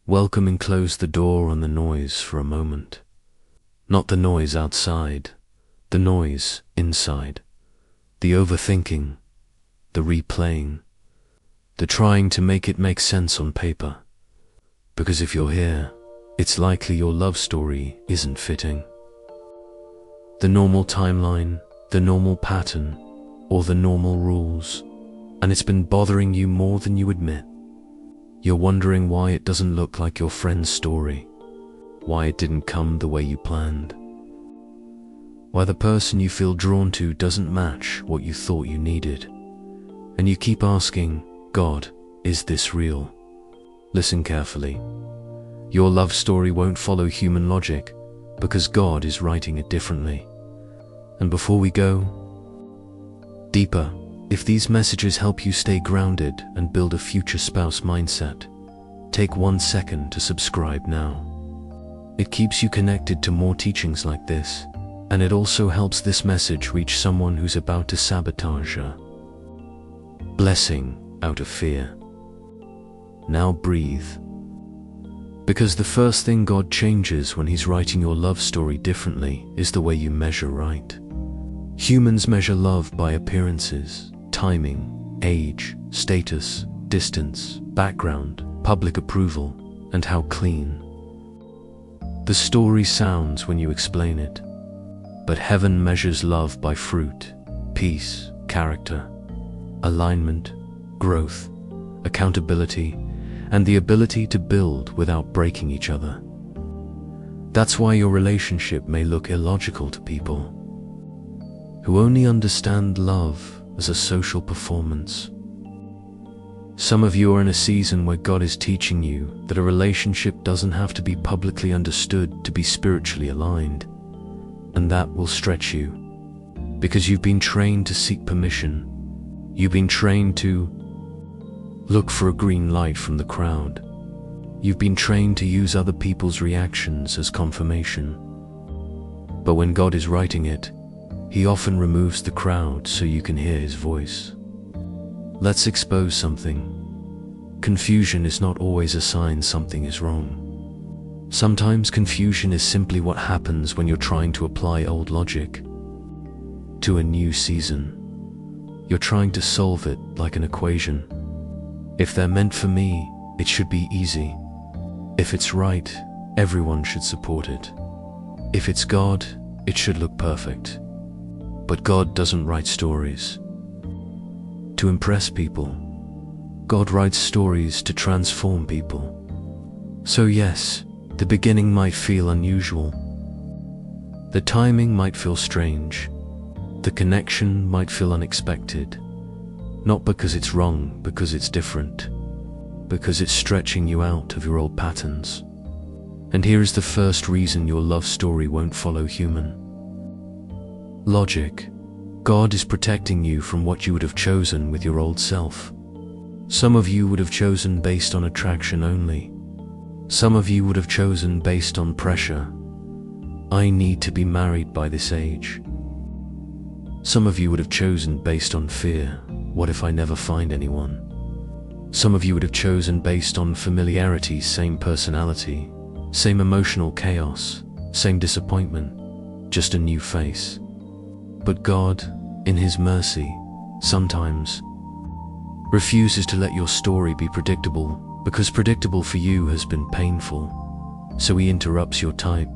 Welcome and close the door on the noise for a moment. Not the noise outside, the noise inside. The overthinking, the replaying, the trying to make it make sense on paper. Because if you're here, it's likely your love story isn't fitting. The normal timeline, the normal pattern, or the normal rules, and it's been bothering you more than you admit. You're wondering why it doesn't look like your friend's story, why it didn't come the way you planned, why the person you feel drawn to doesn't match what you thought you needed. And you keep asking, God, is this real? Listen carefully. Your love story won't follow human logic because God is writing it differently. And before we go deeper, if these messages help you stay grounded and build a future spouse mindset, take 1 second to subscribe now. It keeps you connected to more teachings like this, and it also helps this message reach someone who's about to sabotage a blessing out of fear. Now breathe. Because the first thing God changes when He's writing your love story differently is the way you measure right. Humans measure love by appearances, timing, age, status, distance, background, public approval, and how clean the story sounds when you explain it. But heaven measures love by fruit, peace, character, alignment, growth, accountability, and the ability to build without breaking each other. That's why your relationship may look illogical to people who only understand love as a social performance. Some of you are in a season where God is teaching you that a relationship doesn't have to be publicly understood to be spiritually aligned, and that will stretch you, because you've been trained to seek permission. You've been trained to look for a green light from the crowd. You've been trained to use other people's reactions as confirmation. But when God is writing it, He often removes the crowd so you can hear His voice. Let's expose something. Confusion is not always a sign something is wrong. Sometimes confusion is simply what happens when you're trying to apply old logic to a new season. You're trying to solve it like an equation. If they're meant for me, it should be easy. If it's right, everyone should support it. If it's God, it should look perfect. But God doesn't write stories to impress people. God writes stories to transform people. So yes, the beginning might feel unusual. The timing might feel strange. The connection might feel unexpected. Not because it's wrong, because it's different. Because it's stretching you out of your old patterns. And here is the first reason your love story won't follow human logic. God is protecting you from what you would have chosen with your old self. Some of you would have chosen based on attraction only. Some of you would have chosen based on pressure. I need to be married by this age. Some of you would have chosen based on fear. What if I never find anyone? Some of you would have chosen based on familiarity, same personality, same emotional chaos, same disappointment, just a new face. But God, in His mercy, sometimes refuses to let your story be predictable, because predictable for you has been painful. So He interrupts your type.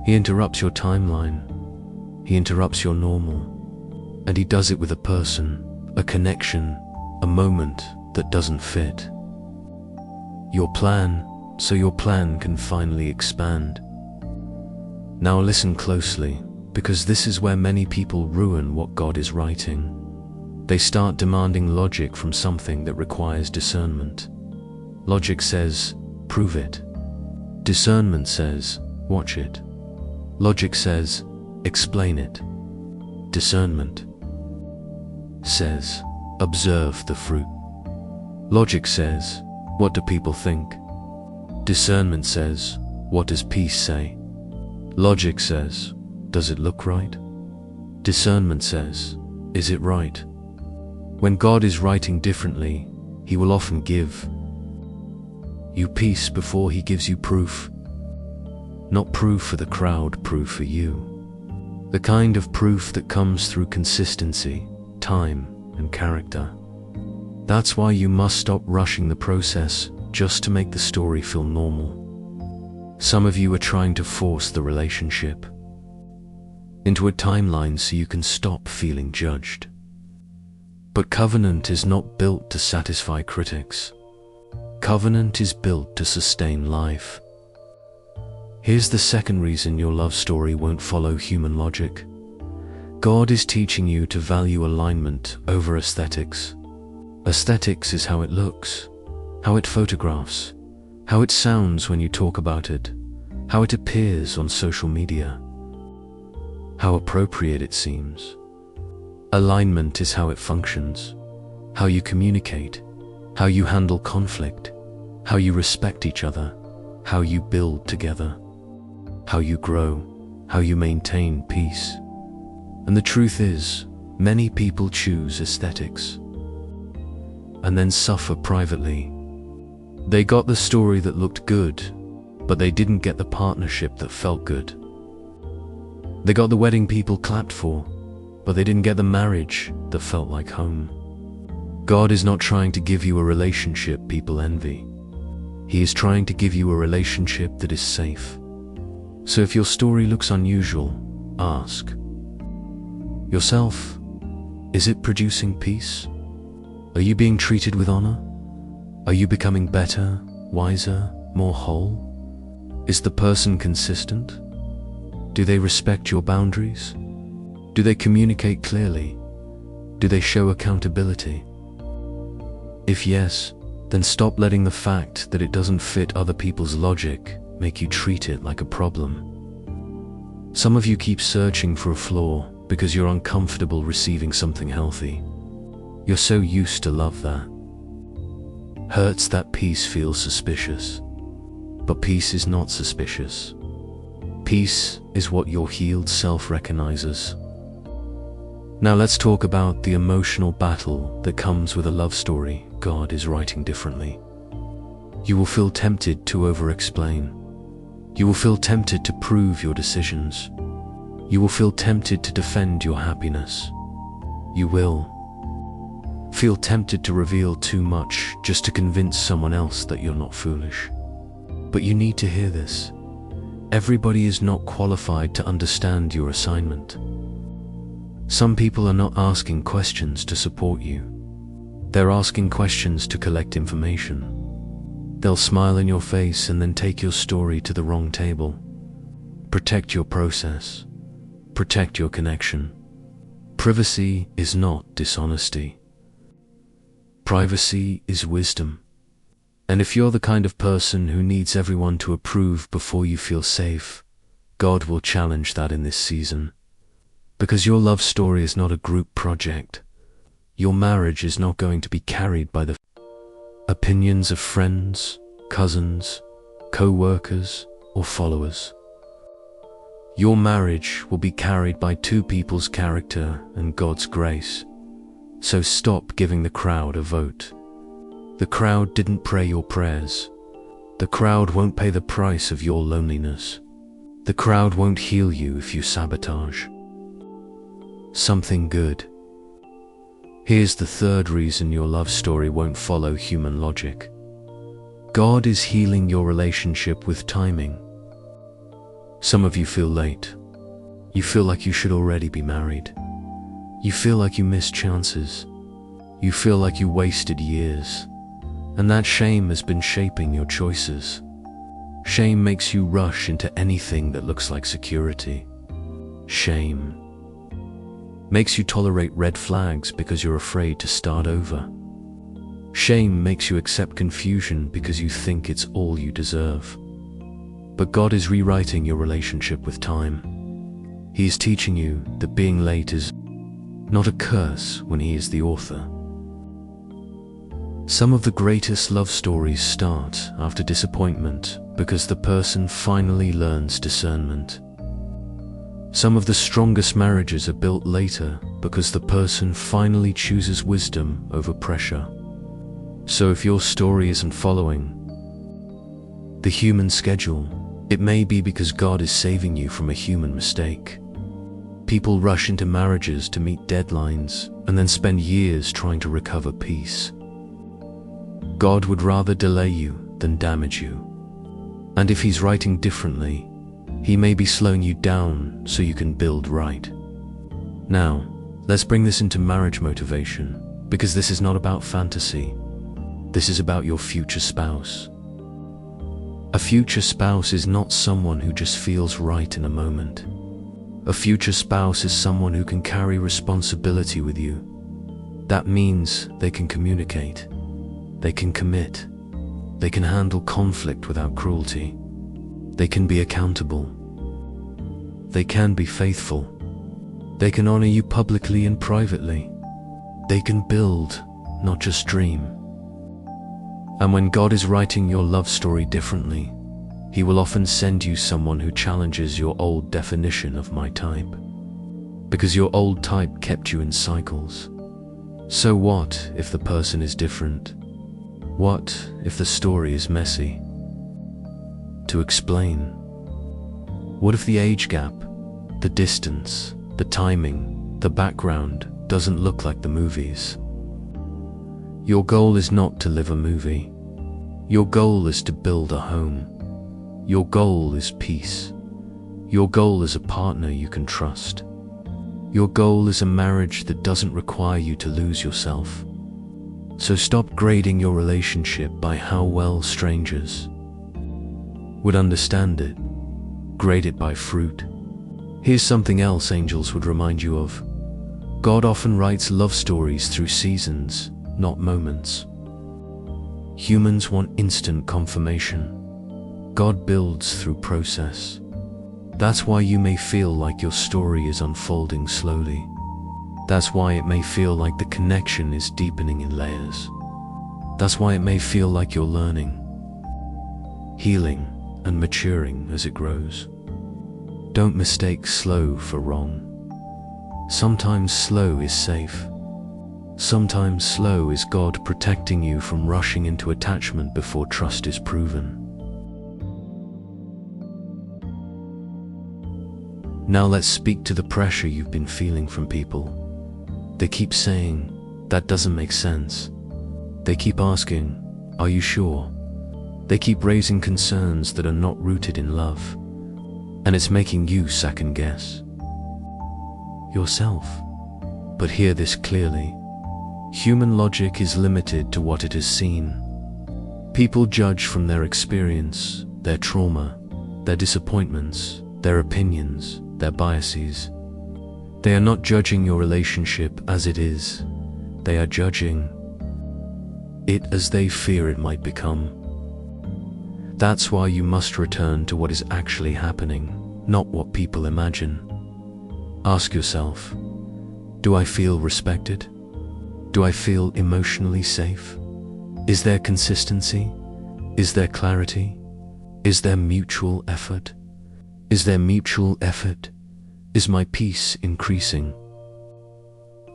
He interrupts your timeline. He interrupts your normal. And He does it with a person, a connection, a moment that doesn't fit your plan, so your plan can finally expand. Now listen closely, because this is where many people ruin what God is writing. They start demanding logic from something that requires discernment. Logic says, prove it. Discernment says, watch it. Logic says, explain it. Discernment says, observe the fruit. Logic says, what do people think? Discernment says, what does peace say? Logic says, does it look right? Discernment says, is it right? When God is writing differently, He will often give you peace before he gives you proof. Not proof for the crowd, proof for you. The kind of proof that comes through consistency, time, and character. That's why you must stop rushing the process just to make the story feel normal. Some of you are trying to force the relationship into a timeline so you can stop feeling judged. But Covenant is not built to satisfy critics. Covenant is built to sustain life. Here's the second reason your love story won't follow human logic. God is teaching you to value alignment over aesthetics. Aesthetics is how it looks, how it photographs, how it sounds when you talk about it, how it appears on social media, how appropriate it seems. Alignment is how it functions, how you communicate, how you handle conflict, how you respect each other, how you build together, how you grow, how you maintain peace. And the truth is, many people choose aesthetics and then suffer privately. They got the story that looked good, but they didn't get the partnership that felt good. They got the wedding people clapped for, but they didn't get the marriage that felt like home. God is not trying to give you a relationship people envy. He is trying to give you a relationship that is safe. So if your story looks unusual, ask yourself, is it producing peace? Are you being treated with honor? Are you becoming better, wiser, more whole? Is the person consistent? Do they respect your boundaries? Do they communicate clearly? Do they show accountability? If yes, then stop letting the fact that it doesn't fit other people's logic make you treat it like a problem. Some of you keep searching for a flaw because you're uncomfortable receiving something healthy. You're so used to love that. Hurts that peace feels suspicious. But peace is not suspicious. Peace is what your healed self recognizes. Now let's talk about the emotional battle that comes with a love story God is writing differently. You will feel tempted to over-explain. You will feel tempted to prove your decisions. You will feel tempted to defend your happiness. You will feel tempted to reveal too much just to convince someone else that you're not foolish. But you need to hear this. Everybody is not qualified to understand your assignment. Some people are not asking questions to support you. They're asking questions to collect information. They'll smile in your face and then take your story to the wrong table. Protect your process. Protect your connection. Privacy is not dishonesty. Privacy is wisdom. And if you're the kind of person who needs everyone to approve before you feel safe, God will challenge that in this season. Because your love story is not a group project. Your marriage is not going to be carried by the opinions of friends, cousins, co-workers, or followers. Your marriage will be carried by two people's character and God's grace. So stop giving the crowd a vote. The crowd didn't pray your prayers. The crowd won't pay the price of your loneliness. The crowd won't heal you if you sabotage something good. Here's the third reason your love story won't follow human logic. God is healing your relationship with timing. Some of you feel late. You feel like you should already be married. You feel like you missed chances. You feel like you wasted years. And that shame has been shaping your choices. Shame makes you rush into anything that looks like security. Shame makes you tolerate red flags because you're afraid to start over. Shame makes you accept confusion because you think it's all you deserve. But God is rewriting your relationship with time. He is teaching you that being late is not a curse when He is the author. Some of the greatest love stories start after disappointment because the person finally learns discernment. Some of the strongest marriages are built later because the person finally chooses wisdom over pressure. So if your story isn't following The human schedule. It may be because God is saving you from a human mistake. People rush into marriages to meet deadlines and then spend years trying to recover peace. God would rather delay you than damage you. And if He's writing differently, He may be slowing you down so you can build right. Now, let's bring this into marriage motivation, because this is not about fantasy. This is about your future spouse. A future spouse is not someone who just feels right in a moment. A future spouse is someone who can carry responsibility with you. That means they can communicate, they can commit, they can handle conflict without cruelty, they can be accountable, they can be faithful, they can honor you publicly and privately, they can build, not just dream. And when God is writing your love story differently, He will often send you someone who challenges your old definition of my type. Because your old type kept you in cycles. So what if the person is different? What if the story is messy to explain? What if the age gap, the distance, the timing, the background doesn't look like the movies? Your goal is not to live a movie. Your goal is to build a home. Your goal is peace. Your goal is a partner you can trust. Your goal is a marriage that doesn't require you to lose yourself. So stop grading your relationship by how well strangers would understand it. Grade it by fruit. Here's something else angels would remind you of. God often writes love stories through seasons, not moments. Humans want instant confirmation. God builds through process. That's why you may feel like your story is unfolding slowly. That's why it may feel like the connection is deepening in layers. That's why it may feel like you're learning, healing, and maturing as it grows. Don't mistake slow for wrong. Sometimes slow is safe. Sometimes slow is God protecting you from rushing into attachment before trust is proven. Now let's speak to the pressure you've been feeling from people. They keep saying, "That doesn't make sense." They keep asking, "Are you sure?" They keep raising concerns that are not rooted in love. And it's making you second guess yourself. But hear this clearly. Human logic is limited to what it has seen. People judge from their experience, their trauma, their disappointments, their opinions, their biases. They are not judging your relationship as it is. They are judging it as they fear it might become. That's why you must return to what is actually happening, not what people imagine. Ask yourself, do I feel respected? Do I feel emotionally safe? Is there consistency? Is there clarity? Is there mutual effort? Is there mutual effort? Is my peace increasing?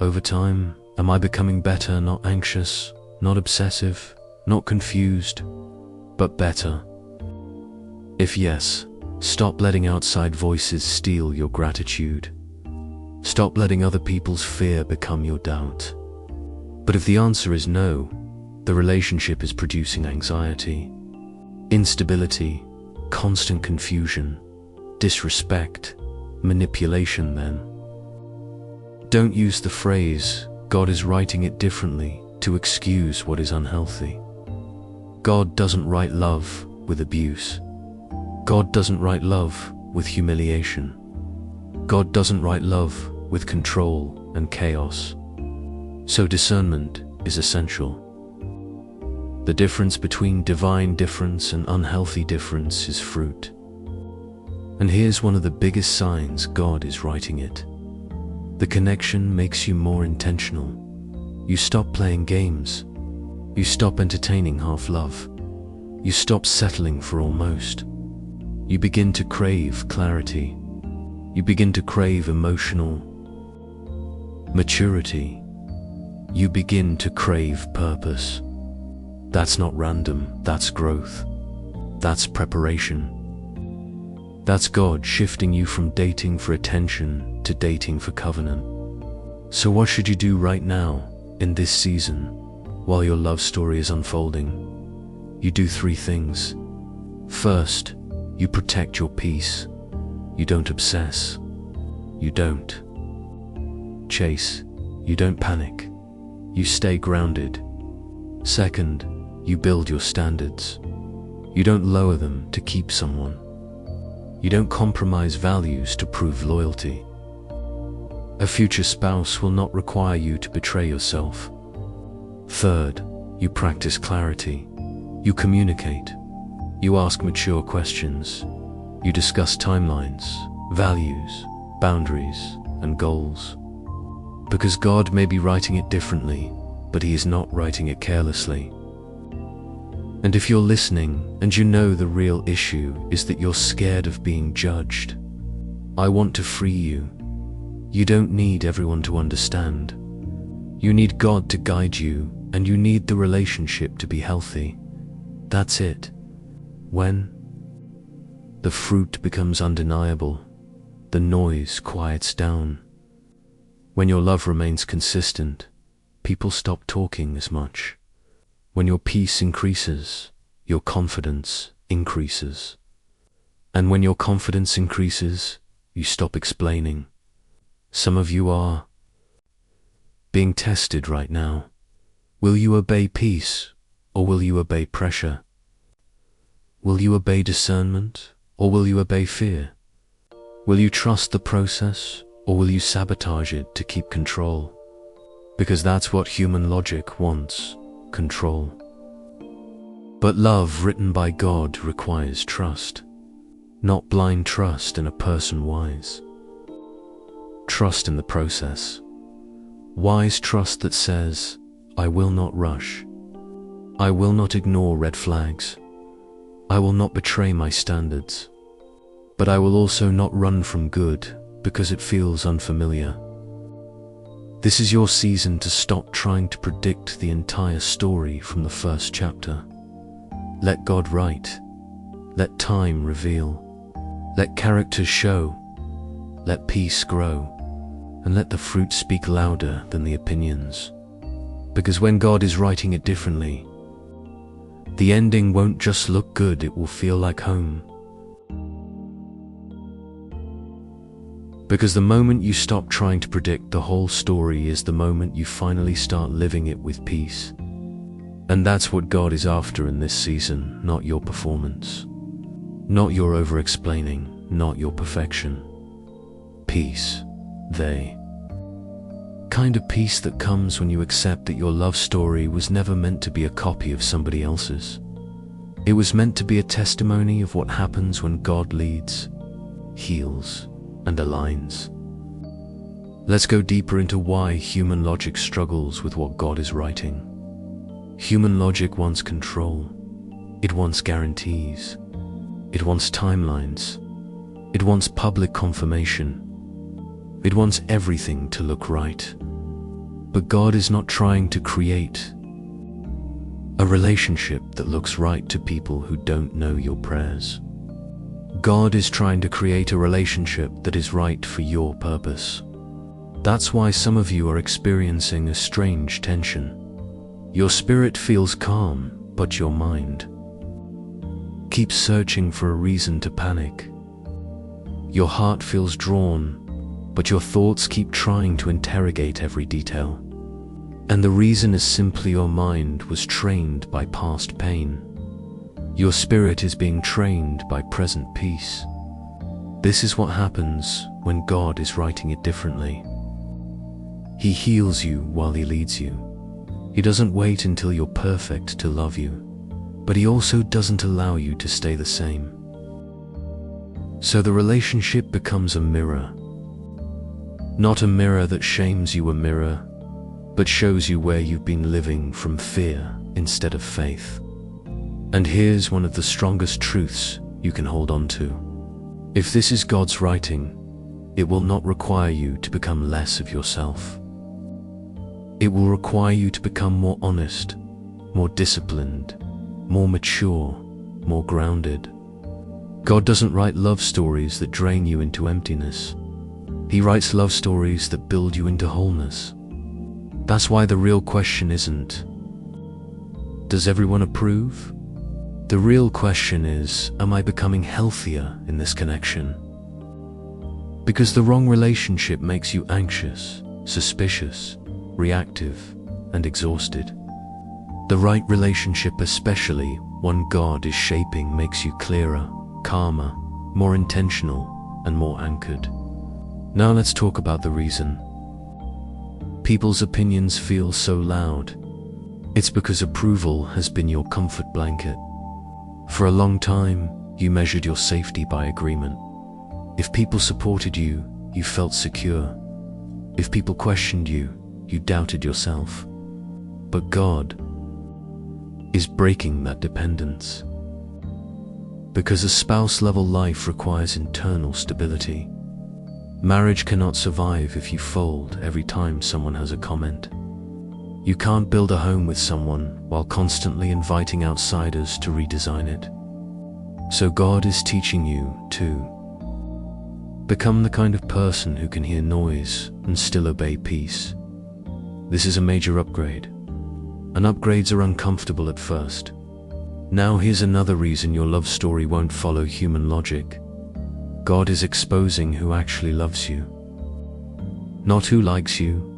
Over time, am I becoming better, not anxious, not obsessive, not confused, but better? If yes, stop letting outside voices steal your gratitude. Stop letting other people's fear become your doubt. But if the answer is no, the relationship is producing anxiety, instability, constant confusion, disrespect, manipulation, then don't use the phrase, "God is writing it differently," to excuse what is unhealthy. God doesn't write love with abuse. God doesn't write love with humiliation. God doesn't write love with control and chaos. So discernment is essential. The difference between divine difference and unhealthy difference is fruit. And here's one of the biggest signs God is writing it. The connection makes you more intentional. You stop playing games. You stop entertaining half-love. You stop settling for almost. You begin to crave clarity. You begin to crave emotional maturity. You begin to crave purpose. That's not random, that's growth. That's preparation. That's God shifting you from dating for attention to dating for covenant. So what should you do right now, in this season, while your love story is unfolding? You do 3 things. First, you protect your peace. You don't obsess. You don't chase. You don't panic. You stay grounded. Second, you build your standards. You don't lower them to keep someone. You don't compromise values to prove loyalty. A future spouse will not require you to betray yourself. Third, you practice clarity. You communicate. You ask mature questions. You discuss timelines, values, boundaries, and goals. Because God may be writing it differently, but He is not writing it carelessly. And if you're listening and you know the real issue is that you're scared of being judged, I want to free you. You don't need everyone to understand. You need God to guide you, and you need the relationship to be healthy. That's it. When the fruit becomes undeniable, the noise quiets down. When your love remains consistent, people stop talking as much. When your peace increases, your confidence increases. And when your confidence increases, you stop explaining. Some of you are being tested right now. Will you obey peace, or will you obey pressure? Will you obey discernment, or will you obey fear? Will you trust the process, or will you sabotage it to keep control? Because that's what human logic wants. Control. But love written by God requires trust, not blind trust in a person wise. Trust in the process. Wise trust that says, I will not rush. I will not ignore red flags. I will not betray my standards. But I will also not run from good because it feels unfamiliar. This is your season to stop trying to predict the entire story from the first chapter. Let God write. Let time reveal. Let characters show. Let peace grow. And let the fruit speak louder than the opinions. Because when God is writing it differently, the ending won't just look good, it will feel like home. Because the moment you stop trying to predict the whole story is the moment you finally start living it with peace. And that's what God is after in this season, not your performance. Not your over-explaining, not your perfection. Peace. Kind of peace that comes when you accept that your love story was never meant to be a copy of somebody else's. It was meant to be a testimony of what happens when God leads, heals, and aligns. Let's go deeper into why human logic struggles with what God is writing. Human logic wants control. It wants guarantees. It wants timelines. It wants public confirmation. It wants everything to look right. But God is not trying to create a relationship that looks right to people who don't know your prayers. God is trying to create a relationship that is right for your purpose. That's why some of you are experiencing a strange tension. Your spirit feels calm, but your mind keeps searching for a reason to panic. Your heart feels drawn, but your thoughts keep trying to interrogate every detail. And the reason is simply your mind was trained by past pain. Your spirit is being trained by present peace. This is what happens when God is writing it differently. He heals you while He leads you. He doesn't wait until you're perfect to love you, but He also doesn't allow you to stay the same. So the relationship becomes a mirror. Not a mirror that shames you, a mirror, but shows you where you've been living from fear instead of faith. And here's one of the strongest truths you can hold on to. If this is God's writing, it will not require you to become less of yourself. It will require you to become more honest, more disciplined, more mature, more grounded. God doesn't write love stories that drain you into emptiness. He writes love stories that build you into wholeness. That's why the real question isn't, does everyone approve? The real question is, am I becoming healthier in this connection? Because the wrong relationship makes you anxious, suspicious, reactive, and exhausted. The right relationship, especially one God is shaping, makes you clearer, calmer, more intentional, and more anchored. Now let's talk about the reason people's opinions feel so loud. It's because approval has been your comfort blanket. For a long time, you measured your safety by agreement. If people supported you, you felt secure. If people questioned you, you doubted yourself. But God is breaking that dependence. Because a spouse-level life requires internal stability. Marriage cannot survive if you fold every time someone has a comment. You can't build a home with someone while constantly inviting outsiders to redesign it. So God is teaching you to become the kind of person who can hear noise and still obey peace. This is a major upgrade. And upgrades are uncomfortable at first. Now here's another reason your love story won't follow human logic. God is exposing who actually loves you. Not who likes you,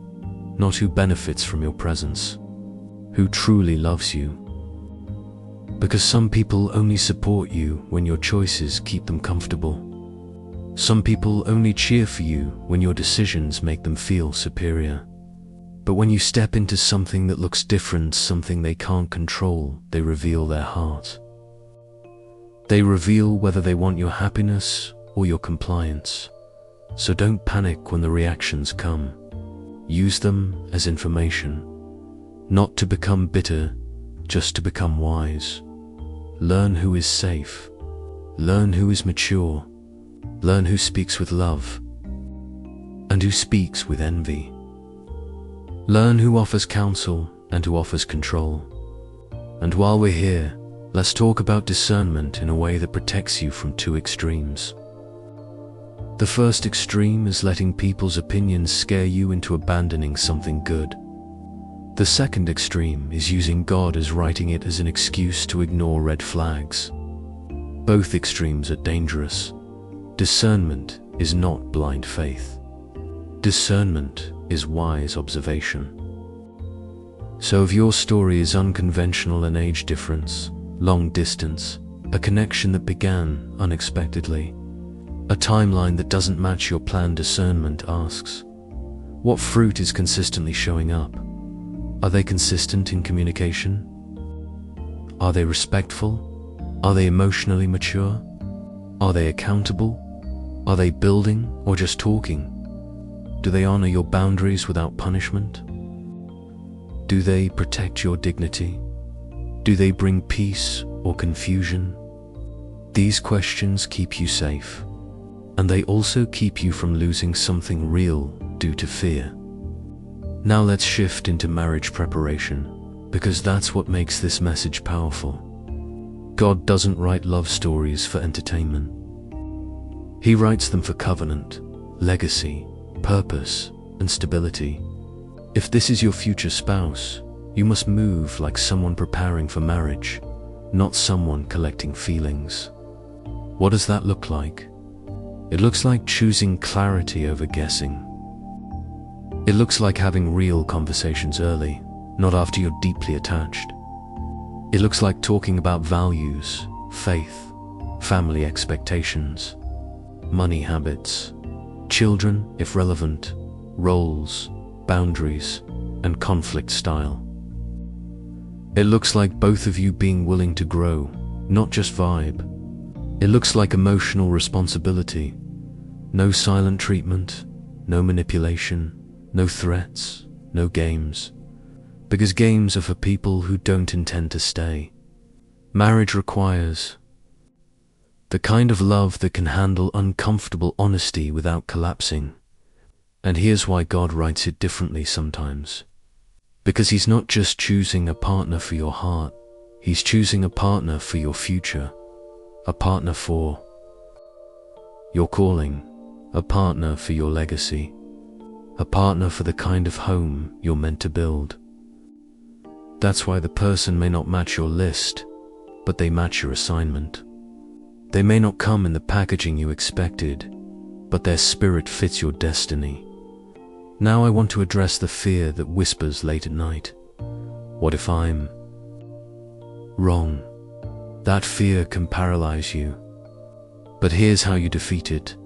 not who benefits from your presence. Who truly loves you. Because some people only support you when your choices keep them comfortable. Some people only cheer for you when your decisions make them feel superior. But when you step into something that looks different, something they can't control, they reveal their heart. They reveal whether they want your happiness or your compliance. So don't panic when the reactions come. Use them as information, not to become bitter, just to become wise. Learn who is safe. Learn who is mature. Learn who speaks with love and who speaks with envy. Learn who offers counsel and who offers control. And while we're here, let's talk about discernment in a way that protects you from two extremes. The first extreme is letting people's opinions scare you into abandoning something good. The second extreme is using God as writing it as an excuse to ignore red flags. Both extremes are dangerous. Discernment is not blind faith. Discernment is wise observation. So if your story is unconventional, an age difference, long distance, a connection that began unexpectedly, a timeline that doesn't match your plan, discernment asks, what fruit is consistently showing up? Are they consistent in communication? Are they respectful? Are they emotionally mature? Are they accountable? Are they building or just talking? Do they honor your boundaries without punishment? Do they protect your dignity? Do they bring peace or confusion? These questions keep you safe, and they also keep you from losing something real due to fear. Now let's shift into marriage preparation, because that's what makes this message powerful. God doesn't write love stories for entertainment. He writes them for covenant, legacy, purpose, and stability. If this is your future spouse, you must move like someone preparing for marriage, not someone collecting feelings. What does that look like? It looks like choosing clarity over guessing. It looks like having real conversations early, not after you're deeply attached. It looks like talking about values, faith, family expectations, money habits, children if relevant, roles, boundaries, and conflict style. It looks like both of you being willing to grow, not just vibe. It looks like emotional responsibility. No silent treatment, no manipulation, no threats, no games. Because games are for people who don't intend to stay. Marriage requires the kind of love that can handle uncomfortable honesty without collapsing. And here's why God writes it differently sometimes. Because He's not just choosing a partner for your heart, He's choosing a partner for your future, a partner for your calling, a partner for your legacy, a partner for the kind of home you're meant to build. That's why the person may not match your list, but they match your assignment. They may not come in the packaging you expected, but their spirit fits your destiny. Now I want to address the fear that whispers late at night. What if I'm wrong? That fear can paralyze you. But here's how you defeat it.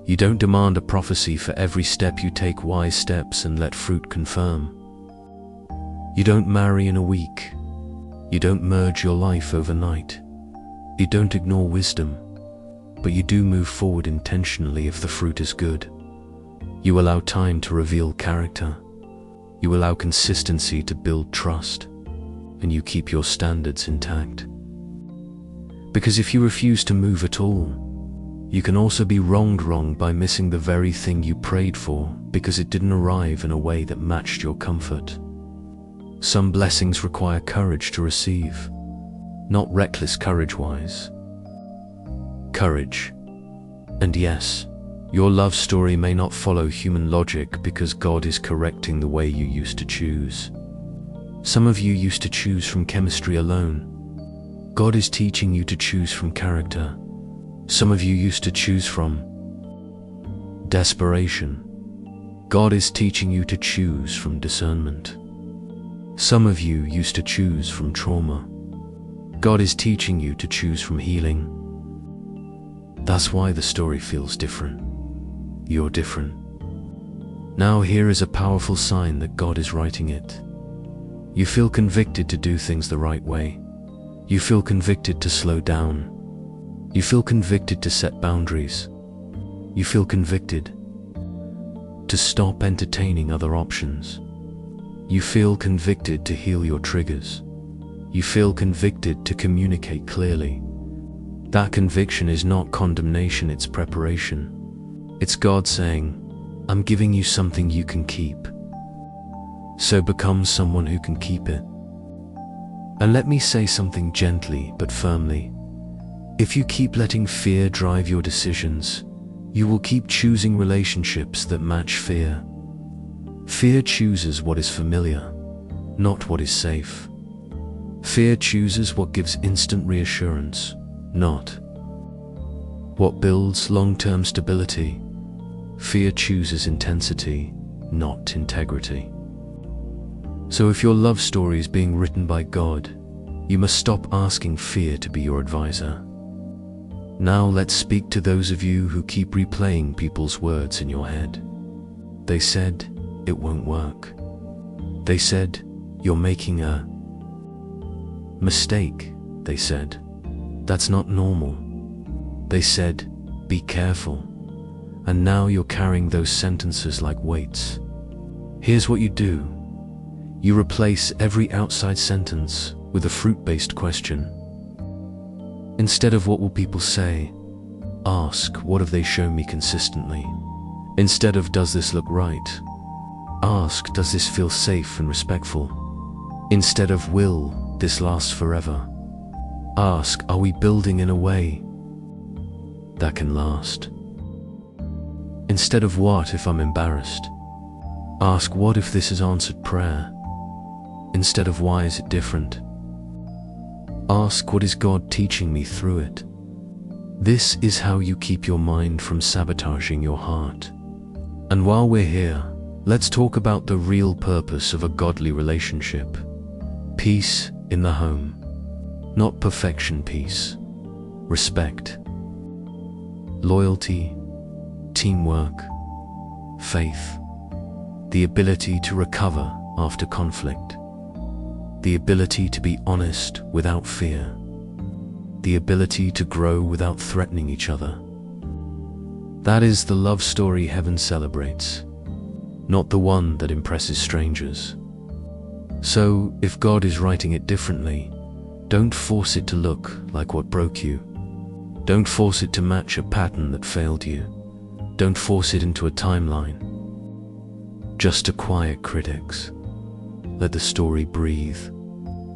You don't demand a prophecy for every step you take, wise steps and let fruit confirm. You don't marry in a week. You don't merge your life overnight. You don't ignore wisdom, but you do move forward intentionally if the fruit is good. You allow time to reveal character. You allow consistency to build trust, and you keep your standards intact. Because if you refuse to move at all, you can also be wronged by missing the very thing you prayed for because it didn't arrive in a way that matched your comfort. Some blessings require courage to receive, not reckless courage-wise. Courage. And yes, your love story may not follow human logic because God is correcting the way you used to choose. Some of you used to choose from chemistry alone. God is teaching you to choose from character. Some of you used to choose from desperation. God is teaching you to choose from discernment. Some of you used to choose from trauma. God is teaching you to choose from healing. That's why the story feels different. You're different. Now here is a powerful sign that God is writing it. You feel convicted to do things the right way. You feel convicted to slow down. You feel convicted to set boundaries. You feel convicted to stop entertaining other options. You feel convicted to heal your triggers. You feel convicted to communicate clearly. That conviction is not condemnation, it's preparation. It's God saying, I'm giving you something you can keep. So become someone who can keep it. And let me say something gently but firmly. If you keep letting fear drive your decisions, you will keep choosing relationships that match fear. Fear chooses what is familiar, not what is safe. Fear chooses what gives instant reassurance, not what builds long-term stability. Fear chooses intensity, not integrity. So if your love story is being written by God, you must stop asking fear to be your advisor. Now let's speak to those of you who keep replaying people's words in your head. They said, it won't work. They said, you're making a mistake. They said, that's not normal. They said, be careful. And now you're carrying those sentences like weights. Here's what you do. You replace every outside sentence with a fruit-based question. Instead of what will people say, ask what have they shown me consistently. Instead of does this look right, ask does this feel safe and respectful. Instead of will this last forever, ask are we building in a way that can last. Instead of what if I'm embarrassed, ask what if this is answered prayer. Instead of why is it different, ask what is God teaching me through it. This is how you keep your mind from sabotaging your heart. And while we're here, let's talk about the real purpose of a godly relationship. Peace in the home. Not perfection peace. Respect. Loyalty. Teamwork. Faith. The ability to recover after conflict. The ability to be honest without fear. The ability to grow without threatening each other. That is the love story heaven celebrates, not the one that impresses strangers. So, if God is writing it differently, don't force it to look like what broke you. Don't force it to match a pattern that failed you. Don't force it into a timeline. Just to quiet critics. Let the story breathe.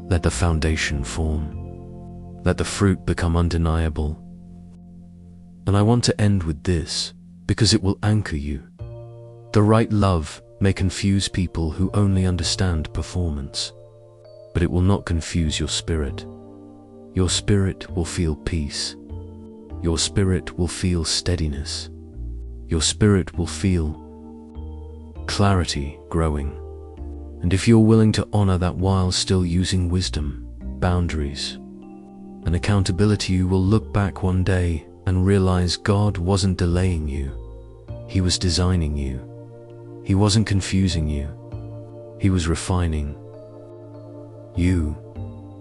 Let the foundation form. Let the fruit become undeniable. And I want to end with this, because it will anchor you. The right love may confuse people who only understand performance, but it will not confuse your spirit. Your spirit will feel peace. Your spirit will feel steadiness. Your spirit will feel clarity growing. And if you're willing to honor that while still using wisdom, boundaries, and accountability, you will look back one day and realize God wasn't delaying you. He was designing you. He wasn't confusing you. He was refining you.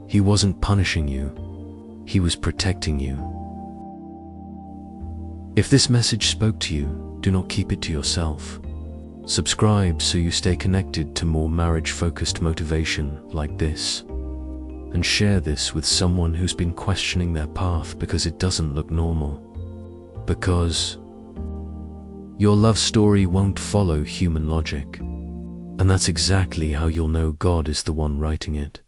He wasn't punishing you. He was protecting you. If this message spoke to you, do not keep it to yourself. Subscribe so you stay connected to more marriage-focused motivation like this. And share this with someone who's been questioning their path because it doesn't look normal. Because your love story won't follow human logic. And that's exactly how you'll know God is the one writing it.